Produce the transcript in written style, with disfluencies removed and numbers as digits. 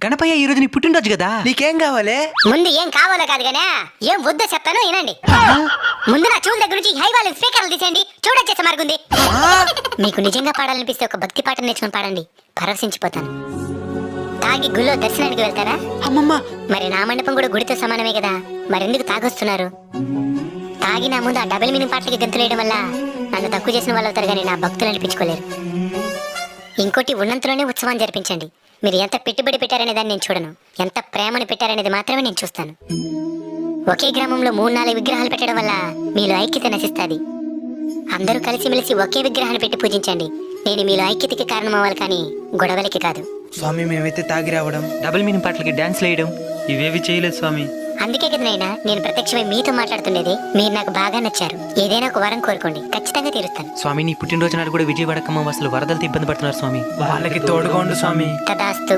గణపయ్య ఈ రోజు నీ పుట్టినరోజు కదా, నీకేం కావాలి? ముందు ఏం కావాలో కాదు గానే ఏం వద్దో చెప్తాను వినండి. ముందు నా చెవుల దగ్గర నుంచి హై వాల్యూమ్ స్పీకర్లు తీసేయండి. చూడొచ్చేసే మార్గుంది. మీకు నిజంగా పాడాలనిపిస్తే ఒక భక్తి పాట నేర్చుకుని పాడండి, పరవశించిపోతాను. తాగి గుళ్ళో దర్శనానికి వెళ్తారా? అమ్మమ్మ, మరి నా మండపం కూడా గుడితో సమానమే కదా, మరెందుకు తాగొస్తున్నారు? తాగి నా ముందు ఆ డబుల్ మీనింగ్ పాటలకి గంతులేయడం వల్ల నన్ను తక్కువ చేసిన వాళ్ళు అవుతారు కానీ నా భక్తులు అనిపించుకోలేరు. ఇంకోటి, ఉన్నంతలోనే ఉత్సవాన్ని జరిపించండి. మీరు ఎంత పెట్టుబడి పెట్టారనే దాన్ని నేను చూడను, ఎంత ప్రేమను పెట్టారనేది మాత్రమే నేను చూస్తాను. ఒకే గ్రామంలో 3-4 విగ్రహాలు పెట్టడం వల్ల మీలో ఐక్యత నశిస్తుంది. అందరూ కలిసిమెలిసి ఒకే విగ్రహాన్ని పెట్టి పూజించండి. నేను మీలో ఐక్యతకి కారణం అవ్వాలి కానీ గొడవలకి కాదు. స్వామి మేమైతే తాగి రావడం, డబుల్ మీనింగ్ పాటలకి డాన్స్ వేయడం ఇవేవి చేయలేదు స్వామి. అందుకే కదా నైనా నేను ప్రత్యక్షమై మీతో మాట్లాడుతుండేది. మీరు నాకు బాగా నచ్చారు. ఏదైనా ఒక వరం కోరుకోండి, ఖచ్చితంగా తీరుస్తాను. స్వామి నీ పుట్టినరోజు నాడు కూడా విజయవాడ ఖమ్మం అసలు వరదలతో ఇబ్బంది పడుతున్నారు స్వామి, వాళ్ళకి తోడుగా ఉండు స్వామి. తదాస్తు.